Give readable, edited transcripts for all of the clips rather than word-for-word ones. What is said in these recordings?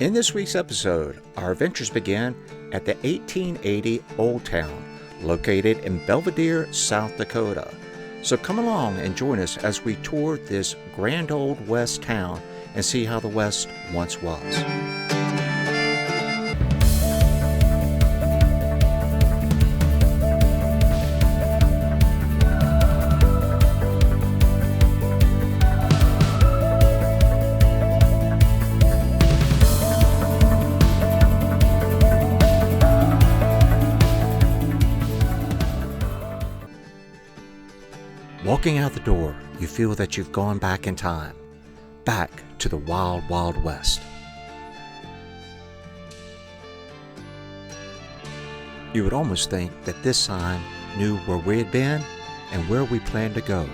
In this week's episode, our adventures begin at the 1880 Old Town, located in Belvidere, South Dakota. So come along and join us as we tour this grand old West town and see how the West once was. Walking out the door, you feel that you've gone back in time, back to the wild, wild West. You would almost think that this sign knew where we had been and where we planned to go.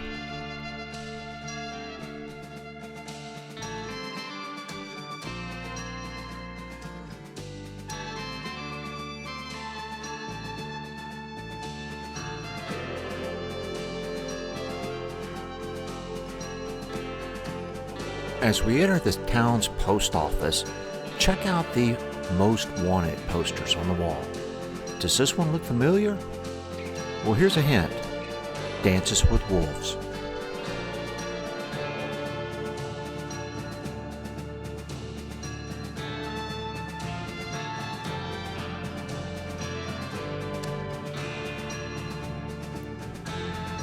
As we enter the town's post office, check out the Most Wanted posters on the wall. Does this one look familiar? Well, here's a hint. Dances with Wolves.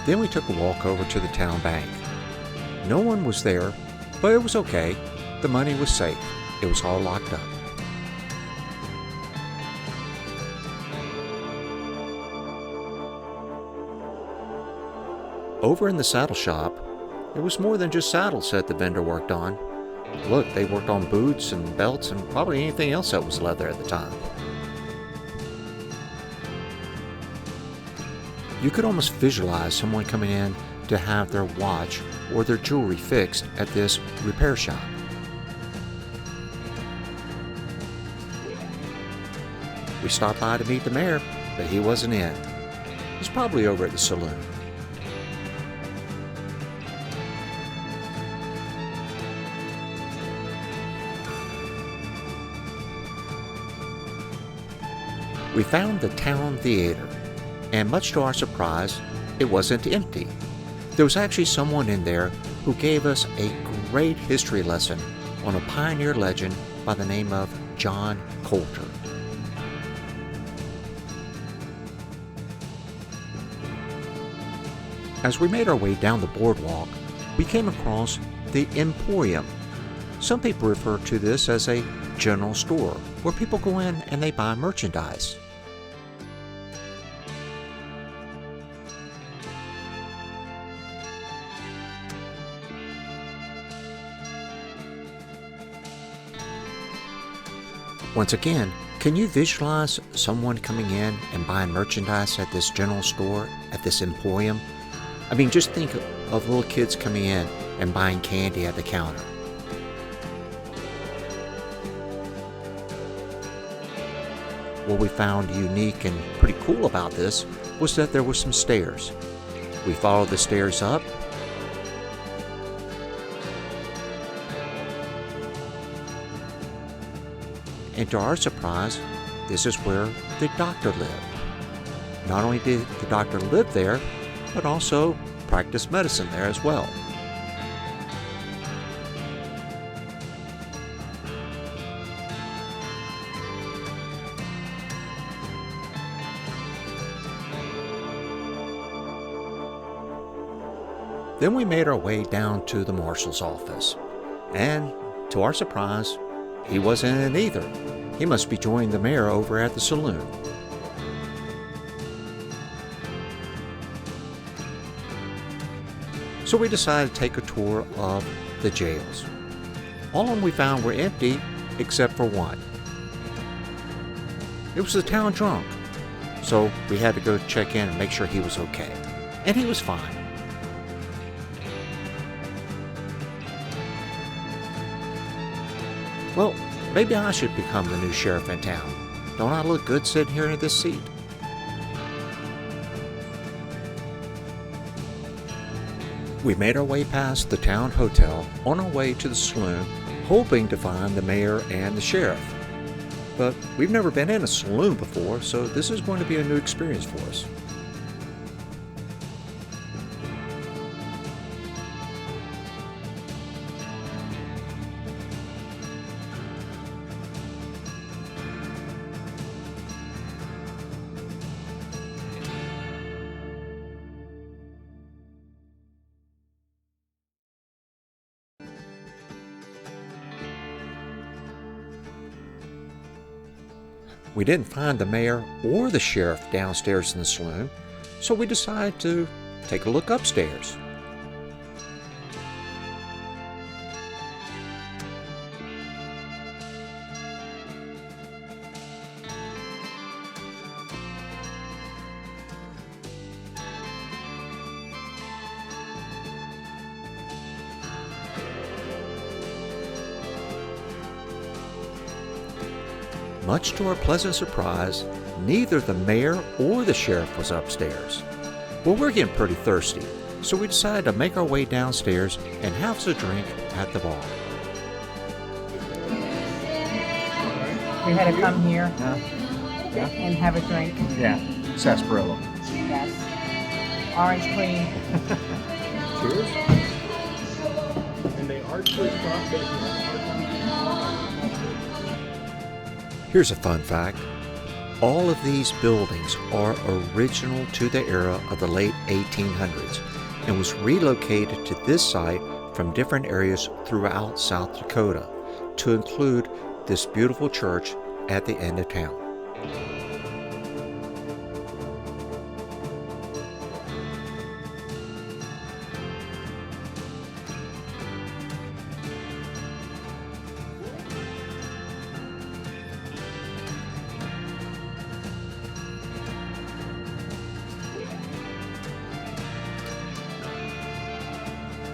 Then we took a walk over to the town bank. No one was there, but it was okay. The money was safe. It was all locked up. Over in the saddle shop, it was more than just saddles that the vendor worked on. Look, they worked on boots and belts and probably anything else that was leather at the time. You could almost visualize someone coming in to have their watch or their jewelry fixed at this repair shop. We stopped by to meet the mayor, but he wasn't in. He's probably over at the saloon. We found the town theater, and much to our surprise, it wasn't empty. There was actually someone in there who gave us a great history lesson on a pioneer legend by the name of John Colter. As we made our way down the boardwalk, we came across the Emporium. Some people refer to this as a general store where people go in and they buy merchandise. Once again, can you visualize someone coming in and buying merchandise at this general store, at this Emporium? I mean, just think of little kids coming in and buying candy at the counter. What we found unique and pretty cool about this was that there were some stairs. We followed the stairs up. And to our surprise, this is where the doctor lived. Not only did the doctor live there, but also practice medicine there as well. Then we made our way down to the marshal's office, and to our surprise, he wasn't in either. He must be joining the mayor over at the saloon. So we decided to take a tour of the jails. All of them we found were empty except for one. It was the town drunk, so we had to go check in and make sure he was okay. And he was fine. Well, maybe I should become the new sheriff in town. Don't I look good sitting here in this seat? We made our way past the town hotel on our way to the saloon hoping to find the mayor and the sheriff. But we've never been in a saloon before, so this is going to be a new experience for us. We didn't find the mayor or the sheriff downstairs in the saloon, so we decided to take a look upstairs. Much to our pleasant surprise, neither the mayor or the sheriff was upstairs. Well, we're getting pretty thirsty, so we decided to make our way downstairs and have us a drink at the bar. We had to come here and have a drink. Yeah, sarsaparilla. Yes. Orange cream. Cheers. And they are twist off, but if you have a hard time. Here's a fun fact. All of these buildings are original to the era of the late 1800s and was relocated to this site from different areas throughout South Dakota to include this beautiful church at the end of town.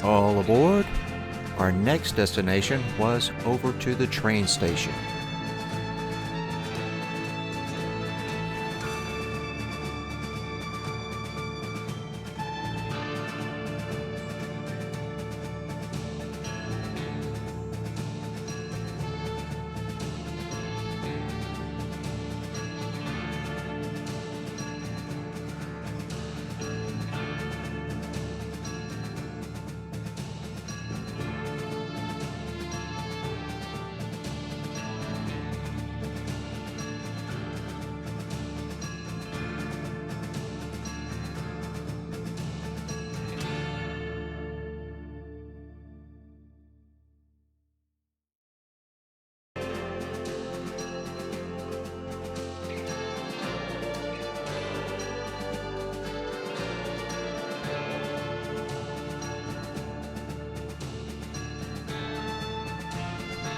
All aboard. Our next destination was over to the train station.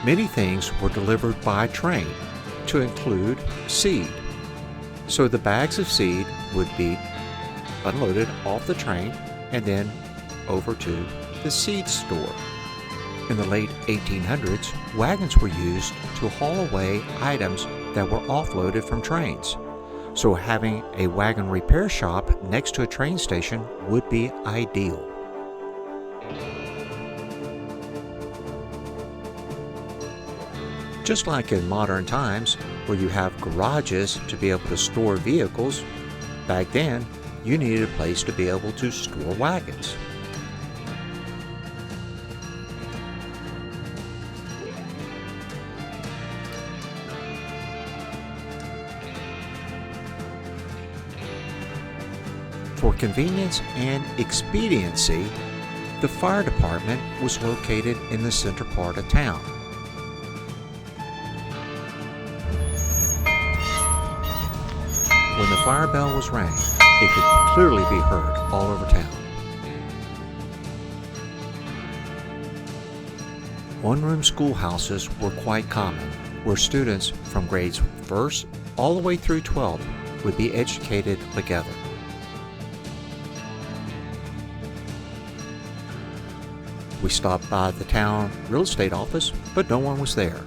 Many things were delivered by train, to include seed. So the bags of seed would be unloaded off the train and then over to the seed store. In the late 1800s, wagons were used to haul away items that were offloaded from trains. So having a wagon repair shop next to a train station would be ideal. Just like in modern times, where you have garages to be able to store vehicles, back then you needed a place to be able to store wagons. For convenience and expediency, the fire department was located in the center part of town. When the fire bell was rang, it could clearly be heard all over town. One-room schoolhouses were quite common, where students from grades 1st all the way through 12th would be educated together. We stopped by the town real estate office, but no one was there,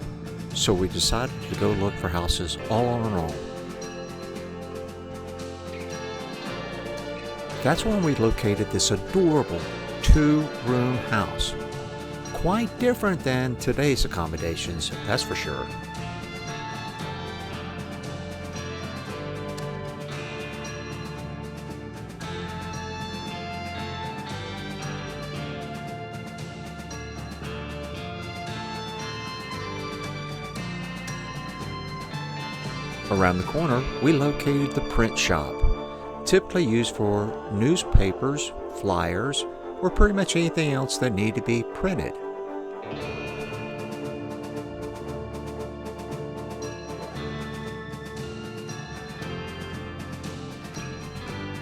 so we decided to go look for houses all on our own. That's when we located this adorable 2-room house. quite different than today's accommodations, that's for sure. Around the corner, we located the print shop, typically used for newspapers, flyers, or pretty much anything else that need to be printed.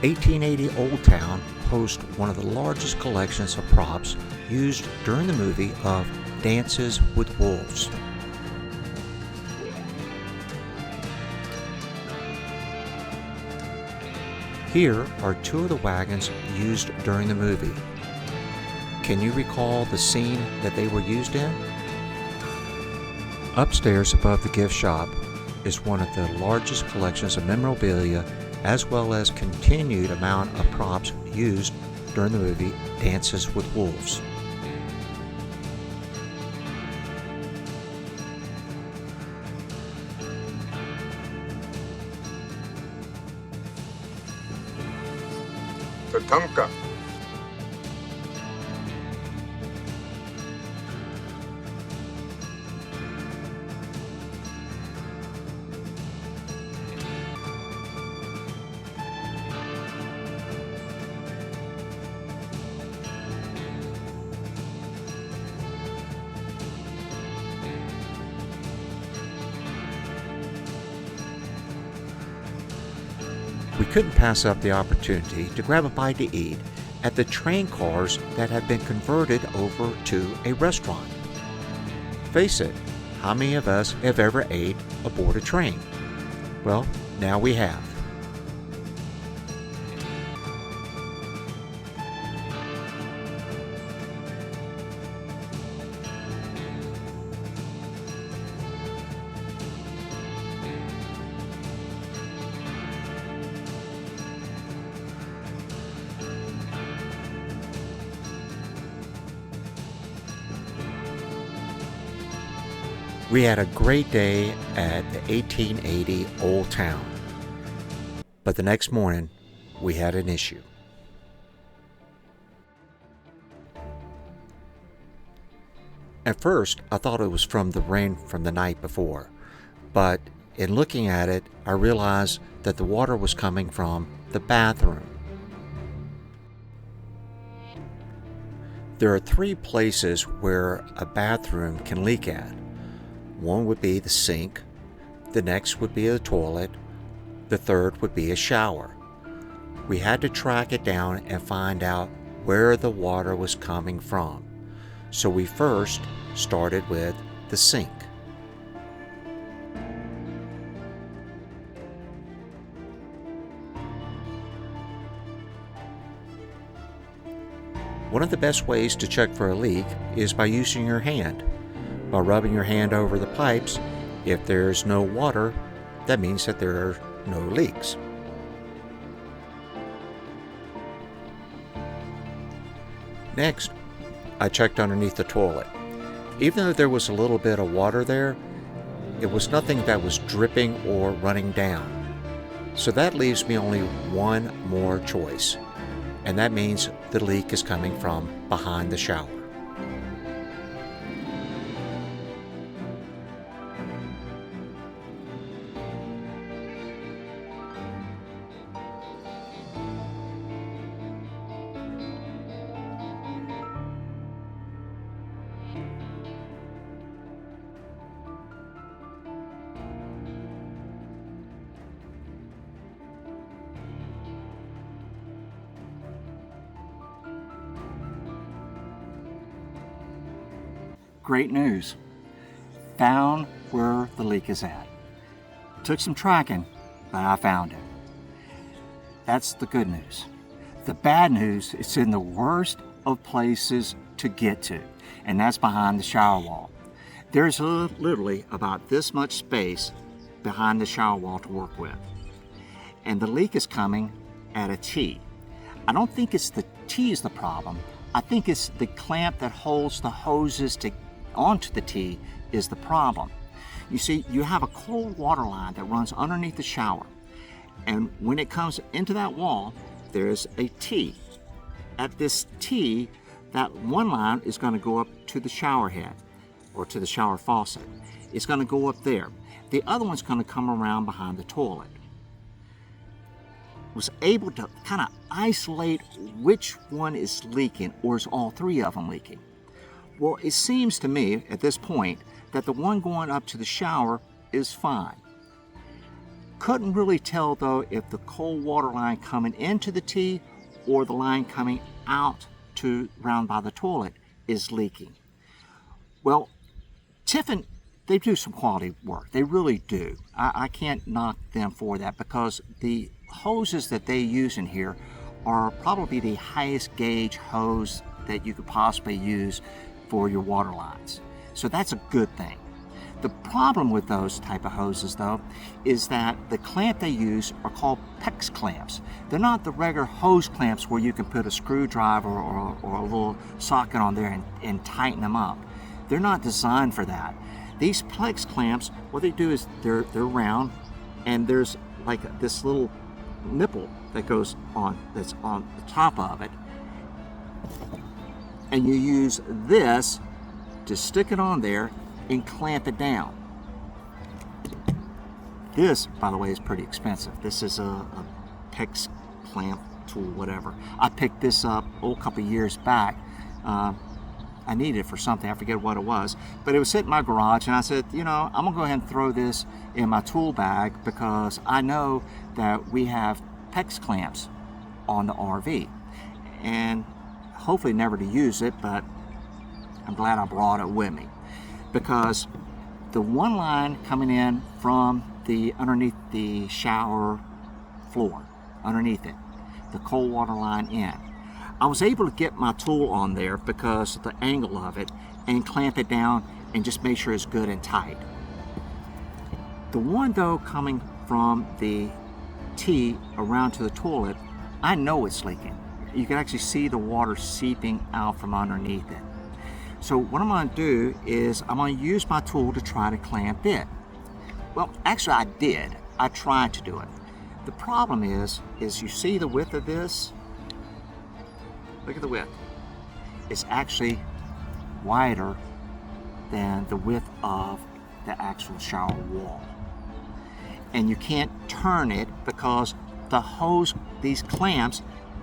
(1880) Old Town hosts one of the largest collections of props used during the movie of Dances with Wolves. Here are two of the wagons used during the movie. Can you recall the scene that they were used in? Upstairs above the gift shop is one of the largest collections of memorabilia as well as continued amount of props used during the movie Dances with Wolves. Tatanka. We couldn't pass up the opportunity to grab a bite to eat at the train cars that had been converted over to a restaurant. Face it, how many of us have ever ate aboard a train? Well, now we have. We had a great day at the 1880 Old Town, but the next morning we had an issue. At first, I thought it was from the rain from the night before, but in looking at it, I realized that the water was coming from the bathroom. There are three places where a bathroom can leak at. One would be the sink, the next would be a toilet, the third would be a shower. We had to track it down and find out where the water was coming from. So we first started with the sink. One of the best ways to check for a leak is by using your hand. By rubbing your hand over the pipes, if there's no water, that means that there are no leaks. Next, I checked underneath the toilet. Even though there was a little bit of water there, it was nothing that was dripping or running down. So that leaves me only one more choice, and that means the leak is coming from behind the shower. Great news. Found where the leak is at. Took some tracking, but I found it. That's the good news. The bad news, it's in the worst of places to get to, and that's behind the shower wall. There's literally about this much space behind the shower wall to work with. And the leak is coming at a T. I don't think it's the T is the problem. I think it's the clamp that holds the hoses onto the T is the problem. You see, you have a cold water line that runs underneath the shower, and when it comes into that wall, there's a T. At this T, that one line is going to go up to the shower head or to the shower faucet. It's going to go up there. The other one's going to come around behind the toilet. Was able to kind of isolate which one is leaking, or is all three of them leaking. Well, it seems to me at this point that the one going up to the shower is fine. Couldn't really tell though if the cold water line coming into the T or the line coming out to round by the toilet is leaking. Well, Tiffin, they do some quality work. They really do. I can't knock them for that, because the hoses that they use in here are probably the highest gauge hose that you could possibly use for your water lines. So that's a good thing. The problem with those type of hoses though is that the clamp they use are called PEX clamps. They're not the regular hose clamps where you can put a screwdriver or a little socket on there and tighten them up. They're not designed for that. These PEX clamps, what they do is they're round, and there's like this little nipple that goes on, that's on the top of it, and you use this to stick it on there and clamp it down. This, by the way, is pretty expensive. This is a PEX clamp tool, whatever. I picked this up a couple years back. I needed it for something, I forget what it was, but it was sitting in my garage, and I said, you know, I'm gonna go ahead and throw this in my tool bag, because I know that we have PEX clamps on the RV, and hopefully never to use it, but I'm glad I brought it with me, because the one line coming in from the underneath the shower floor, underneath it, the cold water line in, I was able to get my tool on there because of the angle of it and clamp it down and just make sure it's good and tight. The one though coming from the T around to the toilet, I know it's leaking. You can actually see the water seeping out from underneath it. So what I'm going to do is I'm going to use my tool to try to clamp it. Well, actually I did. I tried to do it. The problem is you see the width of this? Look at the width. It's actually wider than the width of the actual shower wall. And you can't turn it because the hose, these clamps,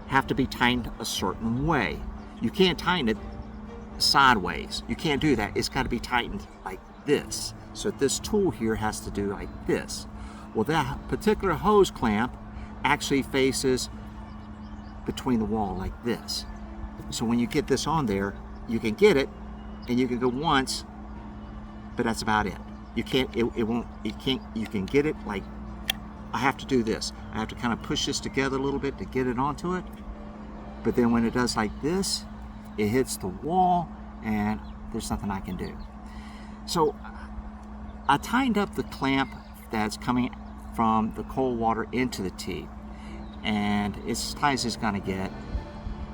have to be tightened a certain way. You can't tighten it sideways. You can't do that. It's got to be tightened like this. So this tool here has to do like this. Well, that particular hose clamp actually faces between the wall like this. So when you get this on there, you can get it and you can go once, but that's about it. You can't, you can get it like, I have to do this. I have to kind of push this together a little bit to get it onto it. But then when it does like this, it hits the wall and there's nothing I can do. So I tightened up the clamp that's coming from the cold water into the T, and it's as tight as it's gonna get.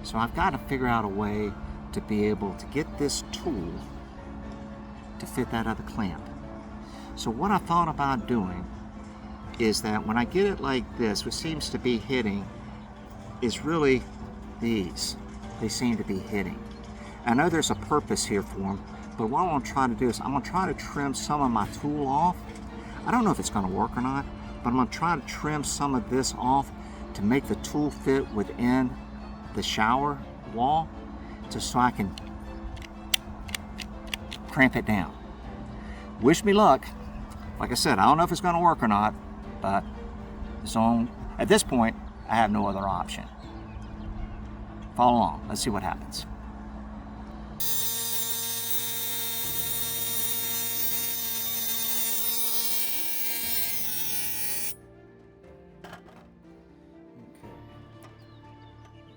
So I've got to figure out a way to be able to get this tool to fit that other clamp. So what I thought about doing is that when I get it like this, what seems to be hitting is really these. They seem to be hitting. I know there's a purpose here for them, but what I want to try to do is I'm going to try to trim some of my tool off. I don't know if it's going to work or not, but I'm going to try to trim some of this off to make the tool fit within the shower wall, just so I can cramp it down. Wish me luck. Like I said, I don't know if it's going to work or not, but at this point, I have no other option. Follow along. Let's see what happens.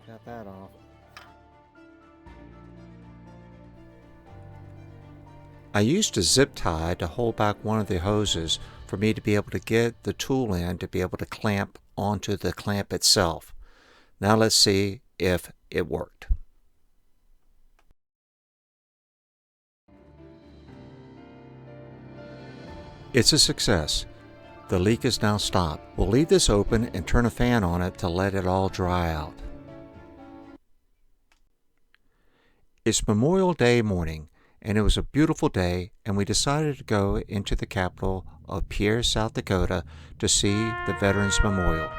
Got that off. I used a zip tie to hold back one of the hoses for me to be able to get the tool in to be able to clamp onto the clamp itself. Now let's see if it worked. It's a success. The leak is now stopped. We'll leave this open and turn a fan on it to let it all dry out. It's Memorial Day morning, and it was a beautiful day, and we decided to go into the capital of Pierre, South Dakota to see the Veterans Memorial.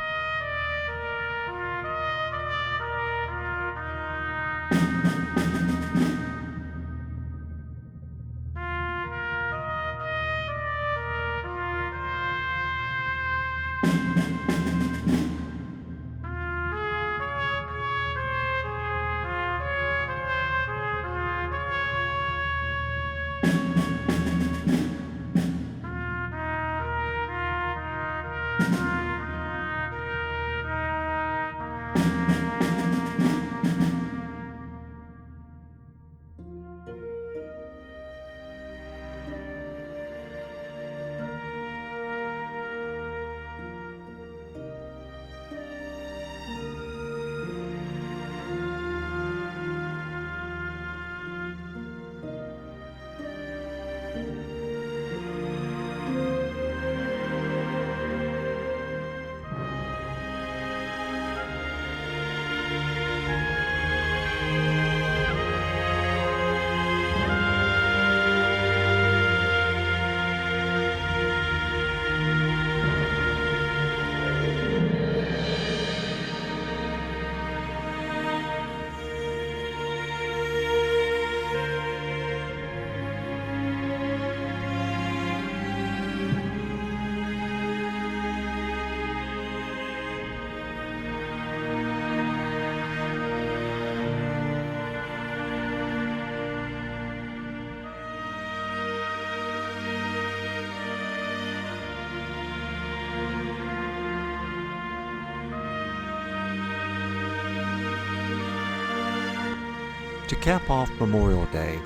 To cap off Memorial Day,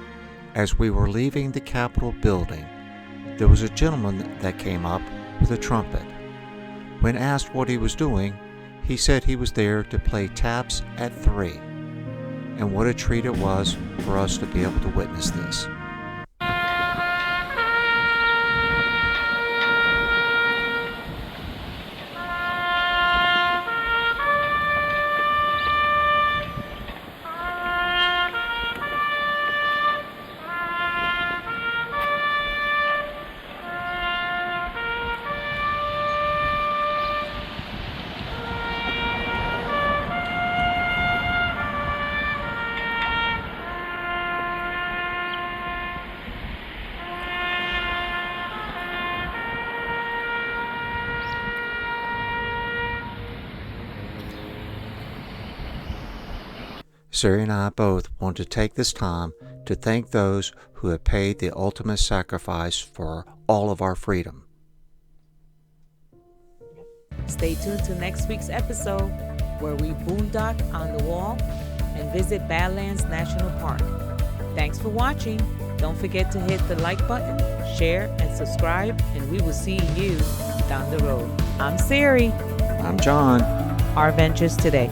as we were leaving the Capitol building, there was a gentleman that came up with a trumpet. When asked what he was doing, he said he was there to play taps at 3. And what a treat it was for us to be able to witness this. Sari and I both want to take this time to thank those who have paid the ultimate sacrifice for all of our freedom. Stay tuned to next week's episode where we boondock on the wall and visit Badlands National Park. Thanks for watching. Don't forget to hit the like button, share, and subscribe, and we will see you down the road. I'm Sari. I'm John. Our Ventures Today.